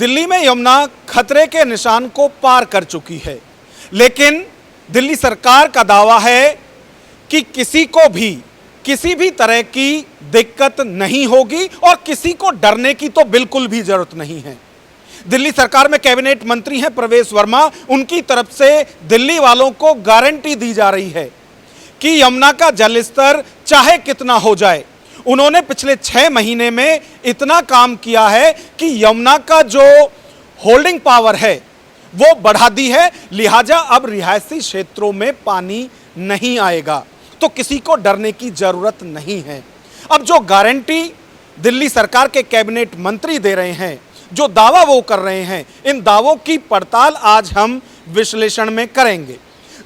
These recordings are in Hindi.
दिल्ली में यमुना खतरे के निशान को पार कर चुकी है, लेकिन दिल्ली सरकार का दावा है कि किसी भी तरह की दिक्कत नहीं होगी और किसी को डरने की तो बिल्कुल भी जरूरत नहीं है। दिल्ली सरकार में कैबिनेट मंत्री हैं प्रवेश वर्मा, उनकी तरफ से दिल्ली वालों को गारंटी दी जा रही है कि यमुना का जलस्तर चाहे कितना हो जाए, उन्होंने पिछले 6 महीने में इतना काम किया है कि यमुना का जो होल्डिंग पावर है वो बढ़ा दी है, लिहाजा अब रिहायशी क्षेत्रों में पानी नहीं आएगा, तो किसी को डरने की जरूरत नहीं है। अब जो गारंटी दिल्ली सरकार के कैबिनेट मंत्री दे रहे हैं, जो दावा वो कर रहे हैं, इन दावों की पड़ताल आज हम विश्लेषण में करेंगे।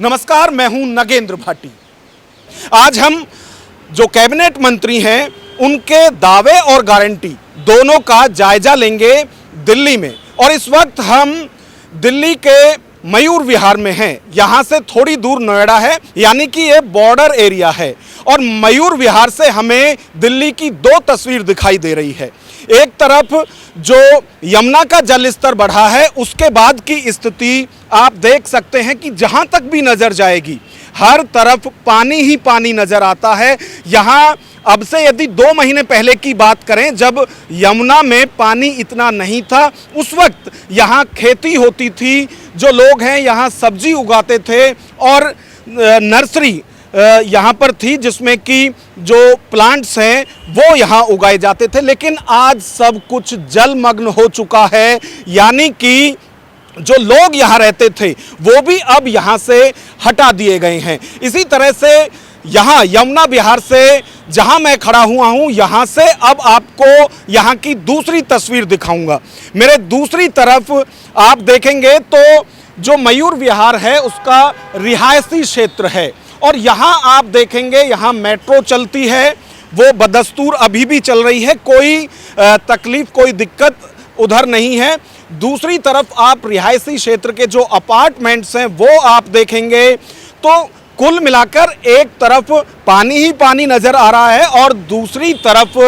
नमस्कार, मैं हूं नगेंद्र भाटी। आज हम जो कैबिनेट मंत्री हैं उनके दावे और गारंटी दोनों का जायजा लेंगे दिल्ली में। और इस वक्त हम दिल्ली के मयूर विहार में हैं। यहाँ से थोड़ी दूर नोएडा है, यानी कि ये बॉर्डर एरिया है। और मयूर विहार से हमें दिल्ली की 2 तस्वीर दिखाई दे रही है। एक तरफ जो यमुना का जल स्तर बढ़ा है, उसके बाद की स्थिति आप देख सकते हैं कि जहाँ तक भी नजर जाएगी हर तरफ पानी ही पानी नजर आता है। यहाँ अब से यदि 2 महीने पहले की बात करें, जब यमुना में पानी इतना नहीं था, उस वक्त यहाँ खेती होती थी, जो लोग हैं यहाँ सब्जी उगाते थे और नर्सरी यहाँ पर थी जिसमें कि जो प्लांट्स हैं वो यहाँ उगाए जाते थे। लेकिन आज सब कुछ जलमग्न हो चुका है, यानी कि जो लोग यहाँ रहते थे वो भी अब यहाँ से हटा दिए गए हैं। इसी तरह से यहाँ यमुना विहार से जहाँ मैं खड़ा हुआ हूँ, यहाँ से अब आपको यहाँ की दूसरी तस्वीर दिखाऊंगा। मेरे दूसरी तरफ आप देखेंगे तो जो मयूर विहार है उसका रिहायशी क्षेत्र है और यहाँ आप देखेंगे यहाँ मेट्रो चलती है, वो बदस्तूर अभी भी चल रही है, कोई तकलीफ कोई दिक्कत उधर नहीं है। दूसरी तरफ आप रिहायशी क्षेत्र के जो अपार्टमेंट्स हैं वो आप देखेंगे तो कुल मिलाकर एक तरफ पानी ही पानी नजर आ रहा है और दूसरी तरफ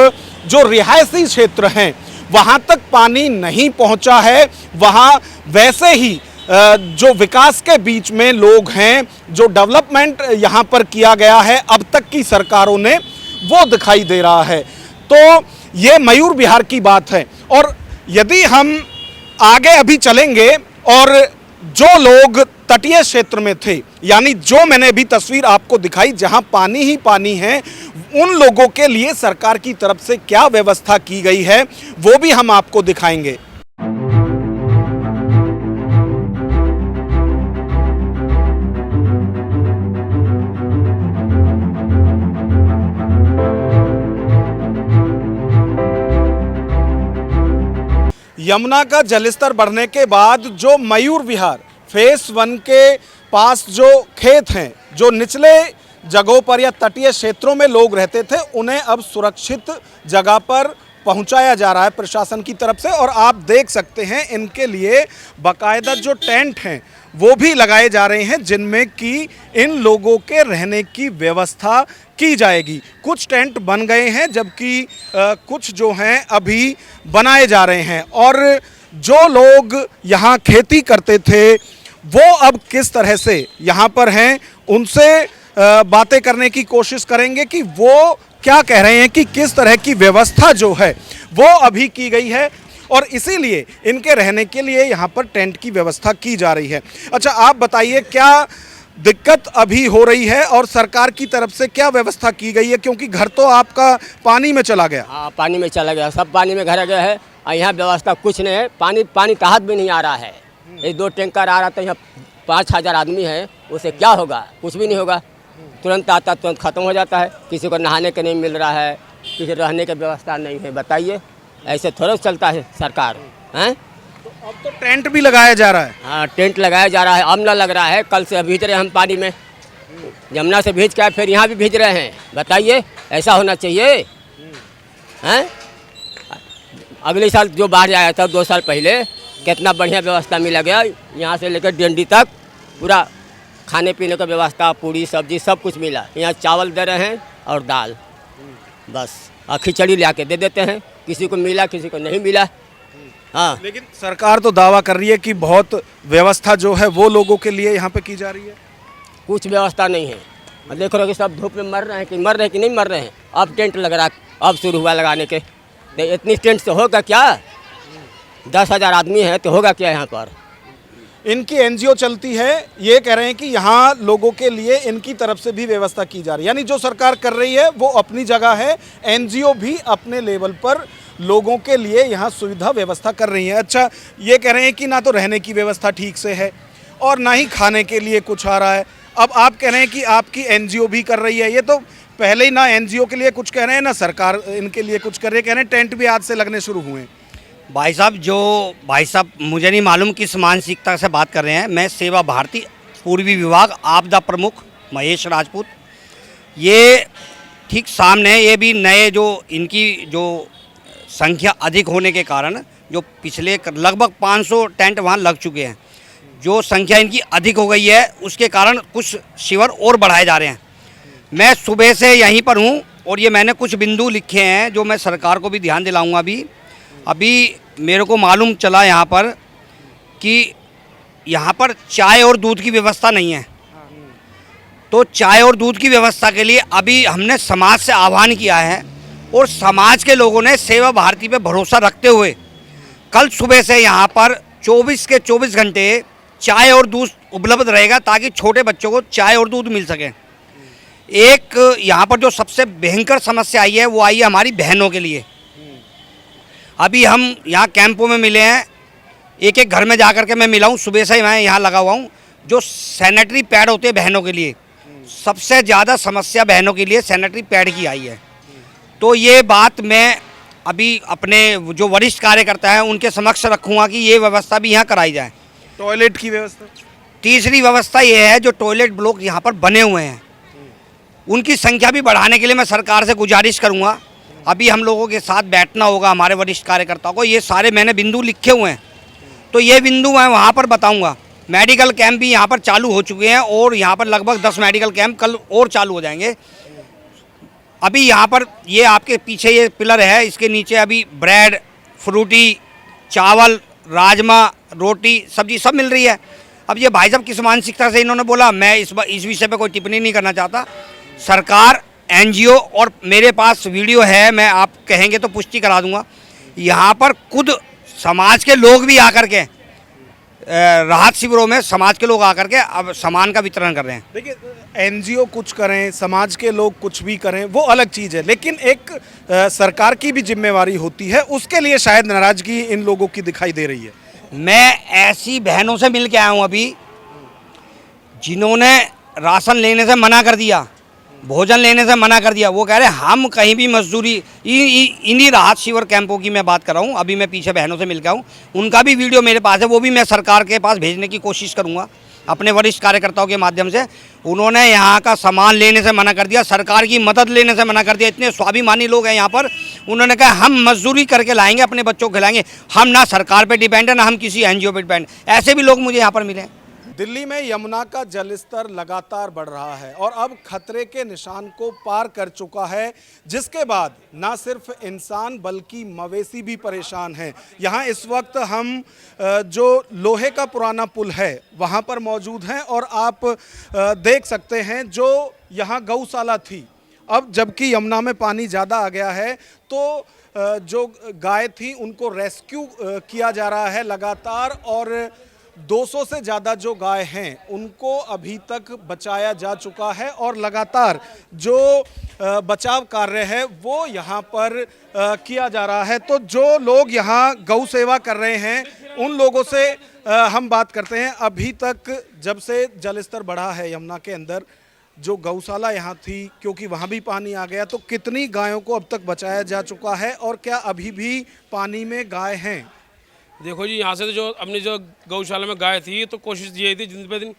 जो रिहायशी क्षेत्र हैं वहाँ तक पानी नहीं पहुँचा है। वहाँ वैसे ही जो विकास के बीच में लोग हैं, जो डेवलपमेंट यहाँ पर किया गया है अब तक की सरकारों ने, वो दिखाई दे रहा है। तो ये मयूर विहार की बात है। और यदि हम आगे अभी चलेंगे और जो लोग तटीय क्षेत्र में थे, यानी जो मैंने अभी तस्वीर आपको दिखाई जहां पानी ही पानी है, उन लोगों के लिए सरकार की तरफ से क्या व्यवस्था की गई है वो भी हम आपको दिखाएंगे। यमुना का जलस्तर बढ़ने के बाद जो मयूर विहार फेस 1 के पास जो खेत हैं, जो निचले जगहों पर या तटीय क्षेत्रों में लोग रहते थे, उन्हें अब सुरक्षित जगह पर पहुंचाया जा रहा है प्रशासन की तरफ से। और आप देख सकते हैं इनके लिए बाकायदा जो टेंट हैं वो भी लगाए जा रहे हैं, जिनमें कि इन लोगों के रहने की व्यवस्था की जाएगी। कुछ टेंट बन गए हैं, जबकि कुछ जो हैं अभी बनाए जा रहे हैं। और जो लोग यहाँ खेती करते थे वो अब किस तरह से यहाँ पर हैं, उनसे बातें करने की कोशिश करेंगे कि वो क्या कह रहे हैं कि किस तरह की व्यवस्था जो है वो अभी की गई है और इसीलिए इनके रहने के लिए यहाँ पर टेंट की व्यवस्था की जा रही है। अच्छा, आप बताइए क्या दिक्कत अभी हो रही है और सरकार की तरफ से क्या व्यवस्था की गई है, क्योंकि घर तो आपका पानी में चला गया। हाँ, पानी में चला गया, सब पानी में घर गया है और यहाँ व्यवस्था कुछ नहीं है। पानी ताहत भी नहीं आ रहा है। ये 2 टैंकर आ रहा था, यहाँ 5,000 आदमी है, उसे क्या होगा? कुछ भी नहीं होगा। तुरंत आता तुरंत ख़त्म हो जाता है। किसी को नहाने के नहीं मिल रहा है, किसी रहने की व्यवस्था नहीं है। बताइए, ऐसे थोड़ा चलता है सरकार हैं? तो अब तो टेंट भी लगाया जा रहा है। हाँ, टेंट लगाया जा रहा है, अमला लग रहा है। कल से भेज रहे हैं हम पानी में, यमुना से भेज के फिर यहाँ भी भेज रहे हैं। बताइए, ऐसा होना चाहिए हैं? अगले साल जो बाढ़ आया था 2 साल पहले, कितना बढ़िया व्यवस्था मिला गया। यहाँ से लेकर डंडी तक पूरा खाने पीने का व्यवस्था, पूरी सब्जी सब कुछ मिला। यहाँ चावल दे रहे हैं और दाल, बस। और खिचड़ी ले आके दे देते हैं, किसी को मिला किसी को नहीं मिला। हाँ, लेकिन सरकार तो दावा कर रही है कि बहुत व्यवस्था जो है वो लोगों के लिए यहाँ पे की जा रही है। कुछ व्यवस्था नहीं है। और देख रहे हो कि सब धूप में मर रहे हैं कि नहीं मर रहे हैं। अब टेंट लग रहा है, अब शुरू हुआ लगाने के। तो इतनी टेंट से होगा क्या? 10,000 आदमी है तो होगा क्या यहाँ पर? इनकी एनजीओ चलती है, ये कह रहे हैं कि यहाँ लोगों के लिए इनकी तरफ से भी व्यवस्था की जा रही है। यानी जो सरकार कर रही है वो अपनी जगह है, एनजीओ भी अपने लेवल पर लोगों के लिए यहाँ सुविधा व्यवस्था कर रही है। अच्छा, ये कह रहे हैं कि ना तो रहने की व्यवस्था ठीक से है और ना ही खाने के लिए कुछ आ रहा है। अब आप कह रहे हैं कि आपकी एनजीओ भी कर रही है। ये तो पहले ही ना एनजीओ के लिए कुछ कह रहे हैं ना सरकार इनके लिए कुछ कर रही है। कह रहे हैं टेंट भी आज से लगने शुरू हुए हैं। भाई साहब मुझे नहीं मालूम किस मानसिकता से बात कर रहे हैं। मैं सेवा भारती पूर्वी विभाग आपदा प्रमुख महेश राजपूत। ये ठीक सामने है, ये भी नए जो इनकी जो संख्या अधिक होने के कारण जो पिछले लगभग 500 टेंट वहाँ लग चुके हैं। जो संख्या इनकी अधिक हो गई है उसके कारण कुछ शिविर और बढ़ाए जा रहे हैं। मैं सुबह से यहीं पर हूँ और ये मैंने कुछ बिंदु लिखे हैं जो मैं सरकार को भी ध्यान दिलाऊंगा। अभी मेरे को मालूम चला यहाँ पर कि यहाँ पर चाय और दूध की व्यवस्था नहीं है। तो चाय और दूध की व्यवस्था के लिए अभी हमने समाज से आह्वान किया है और समाज के लोगों ने सेवा भारती पे भरोसा रखते हुए कल सुबह से यहाँ पर 24 के 24 घंटे चाय और दूध उपलब्ध रहेगा ताकि छोटे बच्चों को चाय और दूध मिल सके। एक यहाँ पर जो सबसे भयंकर समस्या आई है वो आई है हमारी बहनों के लिए। अभी हम यहाँ कैंपों में मिले हैं, एक एक घर में जा कर के मैं मिला हूँ। सुबह से ही मैं यहाँ लगा हुआ हूँ। जो सैनिटरी पैड होते हैं बहनों के लिए, सबसे ज़्यादा समस्या बहनों के लिए सैनिटरी पैड की आई है। तो ये बात मैं अभी अपने जो वरिष्ठ कार्यकर्ता हैं उनके समक्ष रखूँगा कि ये व्यवस्था भी यहाँ कराई जाए। टॉयलेट की व्यवस्था, तीसरी व्यवस्था ये है जो टॉयलेट ब्लॉक यहाँ पर बने हुए हैं उनकी संख्या भी बढ़ाने के लिए मैं सरकार से गुजारिश करूँगा। अभी हम लोगों के साथ बैठना होगा हमारे वरिष्ठ कार्यकर्ताओं को। ये सारे मैंने बिंदु लिखे हुए हैं, तो ये बिंदु मैं वहाँ पर बताऊँगा। मेडिकल कैंप भी यहाँ पर चालू हो चुके हैं और यहाँ पर लगभग 10 मेडिकल कैंप कल और चालू हो जाएंगे। अभी यहाँ पर ये आपके पीछे ये पिलर है, इसके नीचे अभी ब्रेड, फ्रूटी, चावल, राजमा, रोटी, सब्जी सब मिल रही है। अब ये भाई साहब किस मानसिकता से इन्होंने बोला, मैं इस विषय पे कोई टिप्पणी नहीं करना चाहता। सरकार, एनजीओ और मेरे पास वीडियो है, मैं आप कहेंगे तो पुष्टि करा दूंगा। यहाँ पर खुद समाज के लोग भी आकर के राहत शिविरों में समाज के लोग आकर के अब सामान का वितरण कर रहे हैं। देखिए, एनजीओ कुछ करें, समाज के लोग कुछ भी करें, वो अलग चीज़ है, लेकिन एक सरकार की भी जिम्मेवारी होती है। उसके लिए शायद नाराजगी इन लोगों की दिखाई दे रही है। मैं ऐसी बहनों से मिल के आया हूँ अभी जिन्होंने राशन लेने से मना कर दिया, भोजन लेने से मना कर दिया। वो कह रहे हैं हम कहीं भी मजदूरी, इन्हीं राहत शिविर कैंपों की मैं बात कर रहा हूँ। अभी मैं पीछे बहनों से मिल के आऊँ, उनका भी वीडियो मेरे पास है, वो भी मैं सरकार के पास भेजने की कोशिश करूँगा अपने वरिष्ठ कार्यकर्ताओं के माध्यम से। उन्होंने यहाँ का सामान लेने से मना कर दिया, सरकार की मदद लेने से मना कर दिया। इतने स्वाभिमानी लोग हैं यहाँ पर, उन्होंने कहा हम मजदूरी करके लाएंगे, अपने बच्चों को खिलाएंगे, हम ना सरकार पे डिपेंड है ना हम किसी एनजीओ पे डिपेंड। ऐसे भी लोग मुझे यहाँ पर मिले। दिल्ली में यमुना का जलस्तर लगातार बढ़ रहा है और अब खतरे के निशान को पार कर चुका है, जिसके बाद ना सिर्फ इंसान बल्कि मवेशी भी परेशान हैं। यहाँ इस वक्त हम जो लोहे का पुराना पुल है वहाँ पर मौजूद हैं और आप देख सकते हैं जो यहाँ गौशाला थी, अब जबकि यमुना में पानी ज़्यादा आ गया है तो जो गाय थी उनको रेस्क्यू किया जा रहा है लगातार और 200 से ज़्यादा जो गाय हैं उनको अभी तक बचाया जा चुका है और लगातार जो बचाव कार्य है वो यहाँ पर किया जा रहा है। तो जो लोग यहाँ गौ सेवा कर रहे हैं उन लोगों से हम बात करते हैं। अभी तक जब से जलस्तर बढ़ा है यमुना के अंदर, जो गौशाला यहाँ थी क्योंकि वहाँ भी पानी आ गया, तो कितनी गायों को अब तक बचाया जा चुका है और क्या अभी भी पानी में गाय हैं? देखो जी, यहाँ से तो जो अपनी जो गौशाला में गाय थी तो कोशिश यही थी दिन पे दिन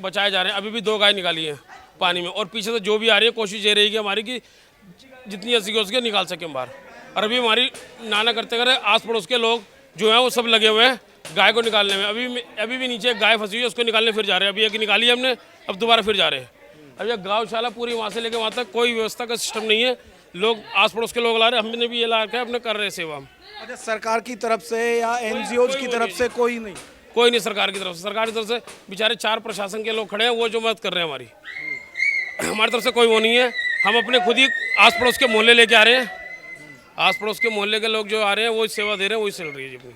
बचाए जा रहे हैं। अभी भी 2 गाय निकाली हैं पानी में और पीछे से जो भी आ रही है कोशिश ये रहेगी हमारी कि जितनी अस्सी हो सके निकाल सके हम बाहर। और अभी हमारी नाना करते करे आस पड़ोस के लोग जो हैं वो सब लगे हुए हैं गाय को निकालने में। अभी भी नीचे गाय फंसी हुई है, उसको निकालने फिर जा रहे हैं। अभी एक निकाली है हमने, अब दोबारा फिर जा रहे हैं। अब यह गौशाला पूरी वहाँ से लेकर वहाँ तक कोई व्यवस्था का सिस्टम नहीं है। लोग आस पड़ोस के लोग ला रहे, हमने भी ये ला के अपने कर रहे हैं सेवा। अच्छा, सरकार की तरफ से या एनजीओज की तरफ से कोई नहीं? कोई नहीं सरकार की तरफ से। सरकार की तरफ से बेचारे 4 प्रशासन के लोग खड़े हैं, वो जो मदद कर रहे हैं हमारी। हमारी तरफ से कोई वो नहीं है। हम अपने खुद ही आस पड़ोस के मोहल्ले लेके आ रहे हैं। आस पड़ोस के मोहल्ले के लोग जो आ रहे हैं वो सेवा दे रहे हैं, वही चल रही है जी अपनी।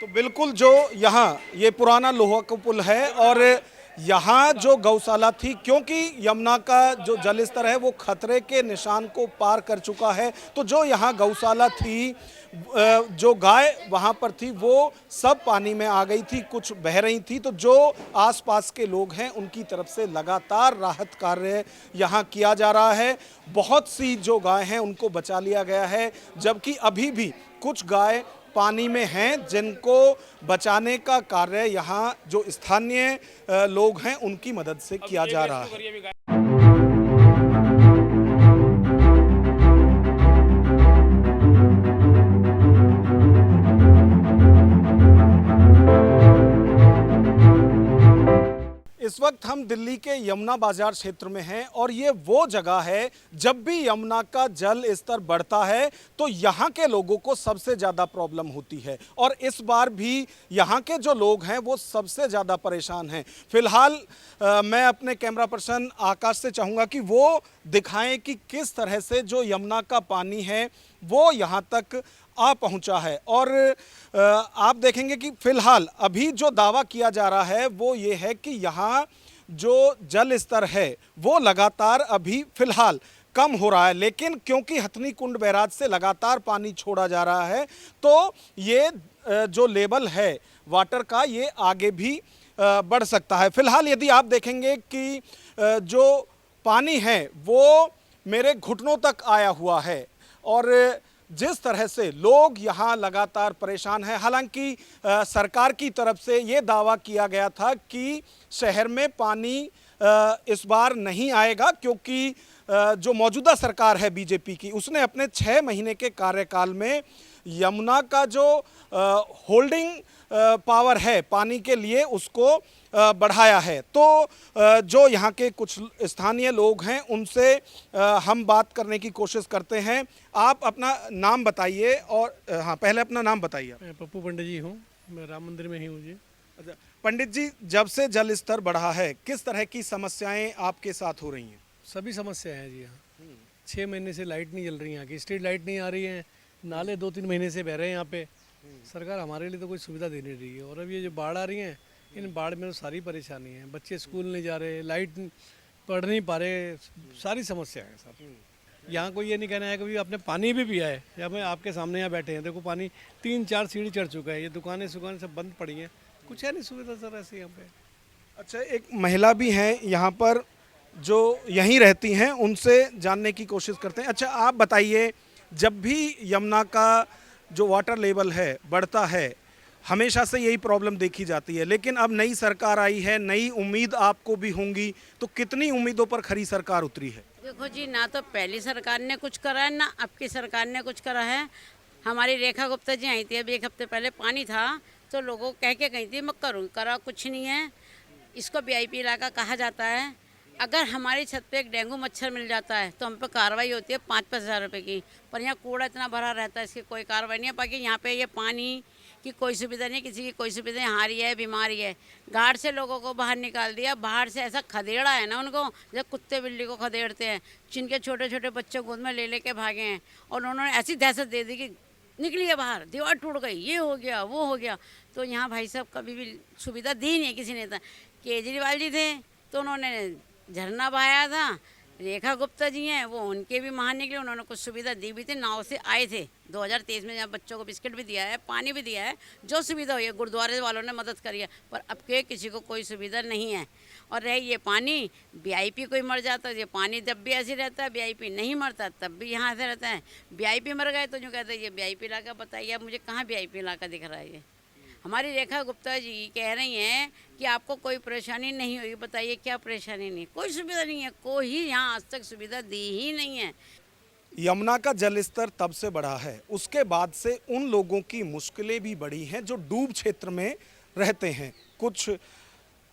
तो बिल्कुल जो यहाँ ये पुराना लोहा का पुल है और यहाँ जो गौशाला थी, क्योंकि यमुना का जो जल स्तर है वो खतरे के निशान को पार कर चुका है, तो जो यहाँ गौशाला थी, जो गाय वहाँ पर थी वो सब पानी में आ गई थी, कुछ बह रही थी। तो जो आसपास के लोग हैं उनकी तरफ से लगातार राहत कार्य यहाँ किया जा रहा है। बहुत सी जो गाय हैं उनको बचा लिया गया है, जबकि अभी भी कुछ गाय पानी में हैं जिनको बचाने का कार्य यहाँ जो स्थानीय लोग हैं उनकी मदद से किया जा रहा है। इस वक्त हम दिल्ली के यमुना बाजार क्षेत्र में हैं और ये वो जगह है, जब भी यमुना का जल स्तर बढ़ता है तो यहाँ के लोगों को सबसे ज़्यादा प्रॉब्लम होती है और इस बार भी यहाँ के जो लोग हैं वो सबसे ज़्यादा परेशान हैं। फिलहाल मैं अपने कैमरा पर्सन आकाश से चाहूँगा कि वो दिखाएं कि किस तरह से जो यमुना का पानी है वो यहाँ तक आ पहुंचा है। और आप देखेंगे कि फिलहाल अभी जो दावा किया जा रहा है वो ये है कि यहाँ जो जल स्तर है वो लगातार अभी फिलहाल कम हो रहा है, लेकिन क्योंकि हथनी कुंड बैराज से लगातार पानी छोड़ा जा रहा है तो ये जो लेवल है वाटर का ये आगे भी बढ़ सकता है। फिलहाल यदि आप देखेंगे कि जो पानी है वो मेरे घुटनों तक आया हुआ है और जिस तरह से लोग यहाँ लगातार परेशान हैं। हालांकि सरकार की तरफ से ये दावा किया गया था कि शहर में पानी इस बार नहीं आएगा, क्योंकि जो मौजूदा सरकार है बीजेपी की, उसने अपने 6 महीने के कार्यकाल में यमुना का जो होल्डिंग पावर है पानी के लिए उसको बढ़ाया है। तो जो यहाँ के कुछ स्थानीय लोग हैं उनसे हम बात करने की कोशिश करते हैं। आप अपना नाम बताइए और हाँ, पहले अपना नाम बताइए। मैं पप्पू पंडित जी हूँ, मैं राम मंदिर में ही हूँ जी। अच्छा पंडित जी, जब से जल स्तर बढ़ा है किस तरह की समस्याएं आपके साथ हो रही हैं? सभी समस्या है जी यहाँ। 6 महीने से लाइट नहीं जल रही, यहाँ की स्ट्रीट लाइट नहीं आ रही है, नाले 2-3 महीने से बह रहे हैं यहाँ पे। सरकार हमारे लिए तो कोई सुविधा दे नहीं रही है। और अब ये जो बाढ़ आ रही है, इन बाढ़ में तो सारी परेशानी है। बच्चे स्कूल नहीं जा रहे, लाइट पढ़ नहीं पा रहे, सारी समस्या है सर। यहाँ कोई ये नहीं कहना है कि आपने पानी भी पिया है। या मैं आपके सामने यहाँ बैठे हैं, देखो पानी 3-4 सीढ़ी चढ़ चुका है। ये दुकानें सब बंद पड़ी हैं, कुछ है नहीं सुविधा सर ऐसे यहाँ पे। अच्छा, एक महिला भी हैं यहाँ पर जो यहीं रहती हैं, उनसे जानने की कोशिश करते हैं। अच्छा आप बताइए, जब भी यमुना का जो वाटर लेवल है बढ़ता है, हमेशा से यही प्रॉब्लम देखी जाती है, लेकिन अब नई सरकार आई है, नई उम्मीद आपको भी होंगी, तो कितनी उम्मीदों पर खरी सरकार उतरी है? देखो जी, ना तो पहली सरकार ने कुछ करा है ना अब की सरकार ने कुछ करा है। हमारी रेखा गुप्ता जी आई थी अभी 1 हफ्ते पहले, पानी था तो लोगों को कह के गई थी मैं करूँ, करा कुछ नहीं है। इसको वीआईपी इलाका कहा जाता है। अगर हमारी छत पे एक डेंगू मच्छर मिल जाता है तो हम पे कार्रवाई होती है 5-5 हज़ार रुपये की, पर यहाँ कूड़ा इतना भरा रहता है, इसकी कोई कार्रवाई नहीं है। बाकी यहाँ पे ये पानी की कोई सुविधा नहीं, किसी की कोई सुविधा नहीं। हारी है, बीमारी है, घाट से लोगों को बाहर निकाल दिया। बाहर से ऐसा खदेड़ा है ना उनको, जब कुत्ते बिल्ली को खदेड़ते हैं, जिनके छोटे छोटे बच्चे गोद में ले लेके भागे हैं। और उन्होंने ऐसी दहशत दे दी कि निकलिए बाहर, दीवार टूट गई, ये हो गया वो हो गया। तो यहाँ भाई साहब कभी भी सुविधा दी नहीं किसी नेता। केजरीवाल जी थे तो उन्होंने झरना बहाया था, रेखा गुप्ता जी हैं वो उनके भी महान निकले, उन्होंने कुछ सुविधा दी भी थी, नाव से आए थे 2023 में, जहाँ बच्चों को बिस्किट भी दिया है, पानी भी दिया है, जो सुविधा हुई है गुरुद्वारे वालों ने मदद करी है। पर अब के किसी को कोई सुविधा नहीं है। और रहे ये पानी, वीआईपी कोई मर जाता है, ये पानी जब भी ऐसे रहता है, वीआईपी नहीं मरता तब भी यहाँ से रहता है। वीआईपी मर गए तो जो कहते हैं ये वीआईपी इलाका। बताइए अब मुझे कहाँ वीआईपी इलाका दिख रहा है? ये हमारी रेखा गुप्ता जी कह रही हैं कि आपको कोई परेशानी नहीं होगी। बताइए क्या परेशानी नहीं? कोई सुविधा नहीं है, कोई यहाँ आज तक सुविधा दी ही नहीं है। यमुना का जल स्तर तब से बढ़ा है, उसके बाद से उन लोगों की मुश्किलें भी बढ़ी हैं जो डूब क्षेत्र में रहते हैं। कुछ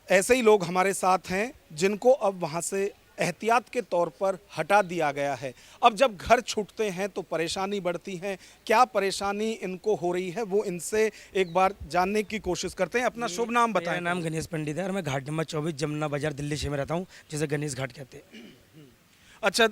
ऐसे ही लोग हमारे साथ हैं जिनको अब वहाँ से एहतियात के तौर पर हटा दिया गया है। अब जब घर छूटते हैं तो परेशानी बढ़ती है। क्या परेशानी इनको हो रही है वो इनसे एक बार जानने की कोशिश करते हैं। अपना शुभ नाम मेरा बताएं। नाम गणेश पंडित है और मैं घाट नंबर 24 जमुना बाजार दिल्ली शहर में रहता हूँ, जिसे गणेश घाट कहते हैं। अच्छा,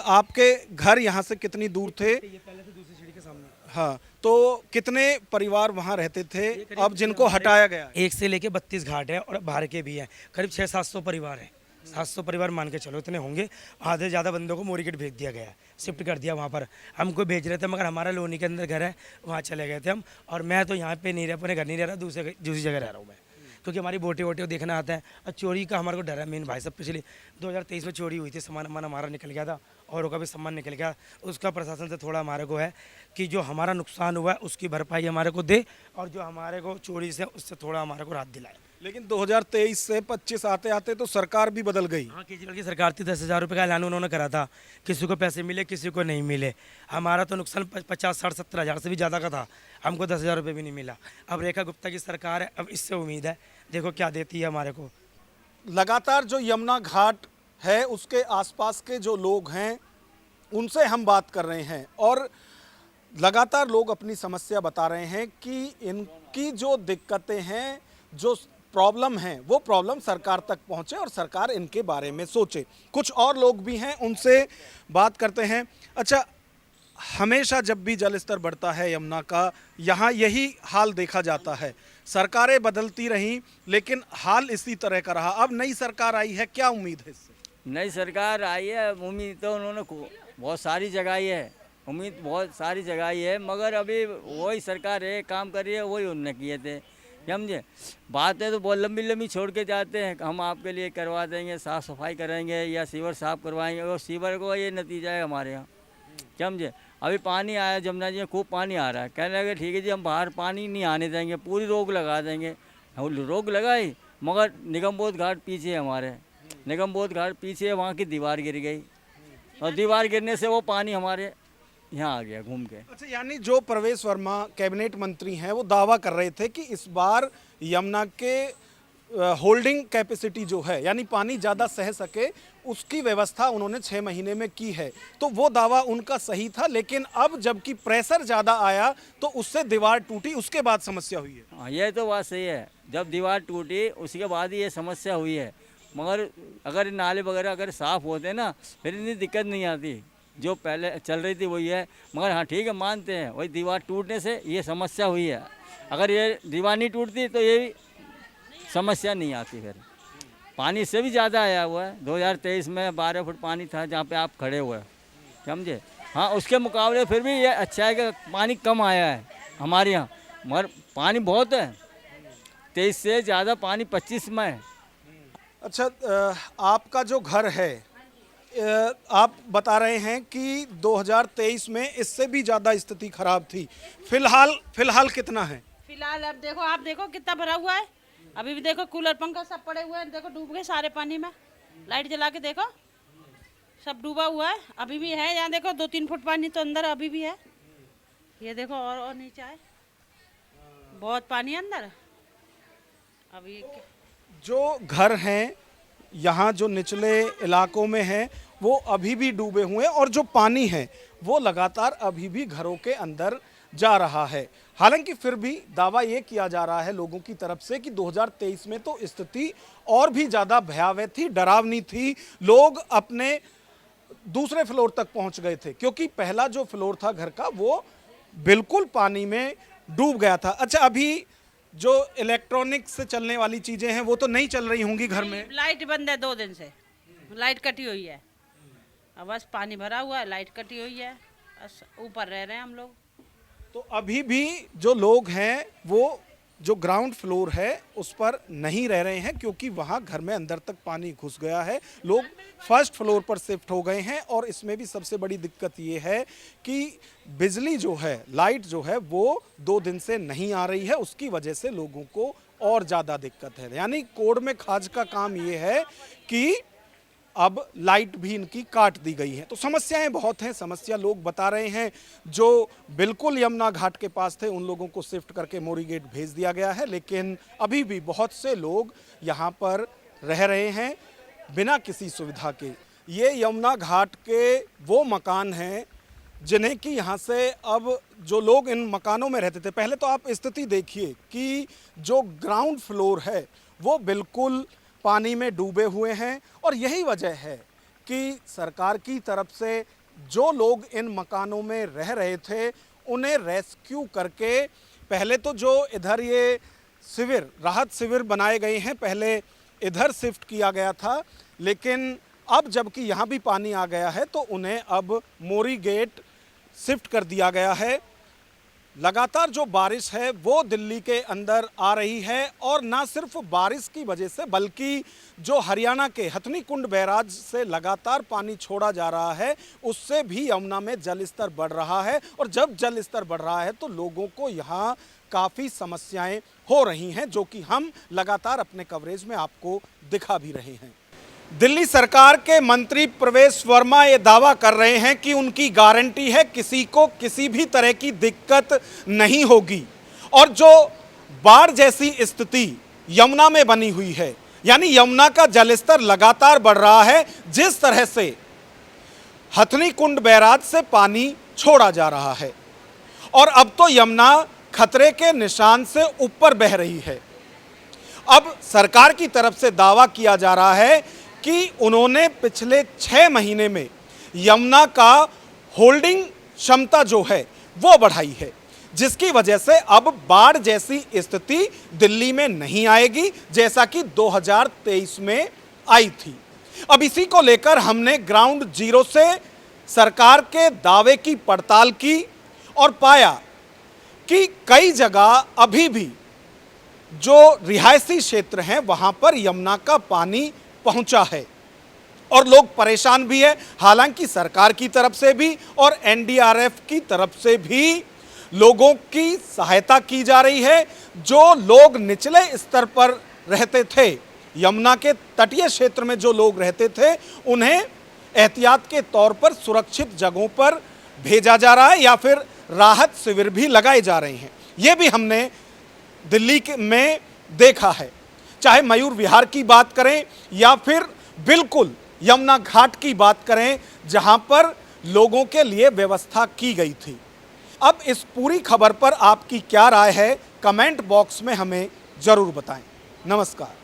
आपके घर यहाँ से कितनी दूर थे? ये पहले से दूसरी सीढ़ी के सामने हाँ, तो कितने परिवार वहाँ रहते थे अब जिनको हटाया गया है? 1 से लेके 32 घाट है और बाहर के भी हैं। करीब 600-700 परिवार हैं। 700 परिवार मान के चलो, इतने होंगे। आधे ज़्यादा बंदों को मोरीगेट भेज दिया गया है, शिफ्ट कर दिया वहाँ पर। हमको भेज रहे थे मगर हमारा लोनी के अंदर घर है, वहाँ चले गए थे हम। और मैं तो यहाँ पे नहीं रह, अपने घर नहीं रह रहा, दूसरी जगह रह रहा हूँ मैं, क्योंकि हमारी बोटी वोटी देखना आता है। और चोरी का हमारे को डर है मेन भाई साहब। पिछले 2023 में चोरी हुई थी, सामान हमारा निकल गया था, औरों का भी सामान निकल गया। उसका प्रशासन से थोड़ा हमारे को है कि जो हमारा नुकसान हुआ है उसकी भरपाई हमारे को दे, और जो हमारे को चोरी से उससे थोड़ा हमारे को राहत दिलाए। लेकिन 2023 से 25 आते आते तो सरकार भी बदल गई। हाँ, केजरीवाल की सरकार थी, 10,000 रुपये का ऐलान उन्होंने करा था। किसी को पैसे मिले, किसी को नहीं मिले। हमारा तो नुकसान 50, 60, 70 हज़ार से भी ज़्यादा का था, हमको 10,000 रुपये भी नहीं मिला। अब रेखा गुप्ता की सरकार है, अब इससे उम्मीद है, देखो क्या देती है हमारे को। लगातार जो यमुना घाट है उसके आसपास के जो लोग हैं उनसे हम बात कर रहे हैं, और लगातार लोग अपनी समस्या बता रहे हैं कि इनकी जो दिक्कतें हैं, जो प्रॉब्लम है, वो प्रॉब्लम सरकार तक पहुंचे और सरकार इनके बारे में सोचे। कुछ और लोग भी हैं, उनसे बात करते हैं। अच्छा, हमेशा जब भी जल स्तर बढ़ता है यमुना का, यहाँ यही हाल देखा जाता है। सरकारें बदलती रहीं लेकिन हाल इसी तरह का रहा। अब नई सरकार आई है, क्या उम्मीद है इससे? नई सरकार आई है, उम्मीद तो उन्होंने बहुत सारी जगाई है, उम्मीद बहुत सारी जगाई है, मगर अभी वही सरकार है, काम कर रही है, वही उन्होंने किए थे, समझे। बातें तो बहुत लंबी लंबी छोड़ के जाते हैं, हम आपके लिए करवा देंगे, साफ़ सफाई करेंगे या सीवर साफ़ करवाएंगे, और सीवर को ये नतीजा है हमारे यहाँ, समझे। अभी पानी आया जमुना जी में, खूब पानी आ रहा है, कहने लगे ठीक है जी हम बाहर पानी नहीं आने देंगे, पूरी रोक लगा देंगे। रोक लगाई, मगर निगमबोध घाट पीछे है हमारे, निगमबोध घाट पीछे है, वहाँ की दीवार गिर गई, और दीवार गिरने से वो पानी हमारे यहाँ आ गया घूम के। अच्छा, यानी जो प्रवेश वर्मा कैबिनेट मंत्री हैं वो दावा कर रहे थे कि इस बार यमुना के होल्डिंग कैपेसिटी जो है, यानी पानी ज़्यादा सह सके, उसकी व्यवस्था उन्होंने 6 महीने में की है। तो वो दावा उनका सही था, लेकिन अब जबकि प्रेशर ज़्यादा आया तो उससे दीवार टूटी, उसके बाद समस्या हुई है। हाँ, ये तो बात सही है, जब दीवार टूटी उसके बाद ही ये समस्या हुई है। मगर अगर नाले वगैरह अगर साफ़ होते ना, फिर इतनी दिक्कत नहीं आती। जो पहले चल रही थी वही है, मगर हाँ ठीक है, मानते हैं वही दीवार टूटने से ये समस्या हुई है। अगर ये दीवार नहीं टूटती तो ये भी समस्या नहीं आती। फिर पानी इससे भी ज़्यादा आया हुआ है, 2023 में 12 फुट पानी था जहाँ पे आप खड़े हुए, समझे। हाँ, उसके मुकाबले फिर भी ये अच्छा है कि पानी कम आया है हमारे यहाँ, मगर पानी बहुत है, 23 से ज़्यादा पानी 25 में है। अच्छा, आपका जो घर है, आप बता रहे हैं कि 2023 में इससे भी ज़्यादा स्थिति खराब थी। फिलहाल कितना है? फिलहाल अब देखो, आप देखो कितना भरा हुआ है। अभी भी देखो कूलर पंखा सब पड़े हुए हैं, देखो डूब गए सारे पानी में। लाइट जला के देखो, सब डूबा हुआ है, अभी भी है। यहाँ देखो 2-3 फुट पानी तो अंदर अभी भी है। ये देखो और नीचे है, बहुत पानी अंदर। अभी जो घर हैं यहाँ, जो निचले इलाकों में हैं, वो अभी भी डूबे हुए हैं, और जो पानी है वो लगातार अभी भी घरों के अंदर जा रहा है। हालांकि फिर भी दावा ये किया जा रहा है लोगों की तरफ से कि 2023 में तो स्थिति और भी ज़्यादा भयावह थी, डरावनी थी। लोग अपने दूसरे फ्लोर तक पहुंच गए थे, क्योंकि पहला जो फ्लोर था घर का वो बिल्कुल पानी में डूब गया था। अच्छा, अभी जो इलेक्ट्रॉनिक से चलने वाली चीज़ें हैं वो तो नहीं चल रही होंगी घर में? लाइट बंद है, 2 दिन से लाइट कटी हुई है। अब बस पानी भरा हुआ है, लाइट कटी हुई है, बस ऊपर रह रहे हैं हम लोग। तो अभी भी जो लोग हैं वो जो ग्राउंड फ्लोर है उस पर नहीं रह रहे हैं, क्योंकि वहाँ घर में अंदर तक पानी घुस गया है। लोग फर्स्ट फ्लोर पर शिफ्ट हो गए हैं, और इसमें भी सबसे बड़ी दिक्कत ये है कि बिजली जो है, लाइट जो है, वो 2 दिन से नहीं आ रही है। उसकी वजह से लोगों को और ज़्यादा दिक्कत है। यानी कोड़ में खाज का काम ये है कि अब लाइट भी इनकी काट दी गई है। तो समस्याएं बहुत हैं, समस्या लोग बता रहे हैं। जो बिल्कुल यमुना घाट के पास थे उन लोगों को शिफ्ट करके मोरी गेट भेज दिया गया है, लेकिन अभी भी बहुत से लोग यहाँ पर रह रहे हैं बिना किसी सुविधा के। ये यमुना घाट के वो मकान हैं जिन्हें कि यहाँ से अब जो लोग इन मकानों में रहते थे, पहले तो आप स्थिति देखिए कि जो ग्राउंड फ्लोर है वो बिल्कुल पानी में डूबे हुए हैं। और यही वजह है कि सरकार की तरफ से जो लोग इन मकानों में रह रहे थे उन्हें रेस्क्यू करके, पहले तो जो इधर ये शिविर, राहत शिविर बनाए गए हैं, पहले इधर शिफ्ट किया गया था, लेकिन अब जबकि यहाँ भी पानी आ गया है तो उन्हें अब मोरी गेट शिफ्ट कर दिया गया है। लगातार जो बारिश है वो दिल्ली के अंदर आ रही है और ना सिर्फ बारिश की वजह से बल्कि जो हरियाणा के हथनी कुंड बैराज से लगातार पानी छोड़ा जा रहा है उससे भी यमुना में जल स्तर बढ़ रहा है। और जब जल स्तर बढ़ रहा है तो लोगों को यहाँ काफ़ी समस्याएं हो रही हैं, जो कि हम लगातार अपने कवरेज में आपको दिखा भी रहे हैं। दिल्ली सरकार के मंत्री प्रवेश वर्मा ये दावा कर रहे हैं कि उनकी गारंटी है किसी को किसी भी तरह की दिक्कत नहीं होगी। और जो बाढ़ जैसी स्थिति यमुना में बनी हुई है, यानी यमुना का जलस्तर लगातार बढ़ रहा है, जिस तरह से हथनी कुंड बैराज से पानी छोड़ा जा रहा है और अब तो यमुना खतरे के निशान से ऊपर बह रही है। अब सरकार की तरफ से दावा किया जा रहा है कि उन्होंने पिछले 6 महीने में यमुना का होल्डिंग क्षमता जो है वो बढ़ाई है, जिसकी वजह से अब बाढ़ जैसी स्थिति दिल्ली में नहीं आएगी जैसा कि 2023 में आई थी। अब इसी को लेकर हमने ग्राउंड जीरो से सरकार के दावे की पड़ताल की और पाया कि कई जगह अभी भी जो रिहायशी क्षेत्र हैं वहां पर यमुना का पानी पहुंचा है और लोग परेशान भी है। हालांकि सरकार की तरफ से भी और एनडीआरएफ की तरफ से भी लोगों की सहायता की जा रही है। जो लोग निचले स्तर पर रहते थे, यमुना के तटीय क्षेत्र में जो लोग रहते थे, उन्हें एहतियात के तौर पर सुरक्षित जगहों पर भेजा जा रहा है या फिर राहत शिविर भी लगाए जा रहे हैं। ये भी हमने दिल्ली में देखा है, चाहे मयूर विहार की बात करें या फिर बिल्कुल यमुना घाट की बात करें जहां पर लोगों के लिए व्यवस्था की गई थी। अब इस पूरी खबर पर आपकी क्या राय है, कमेंट बॉक्स में हमें जरूर बताएं। नमस्कार।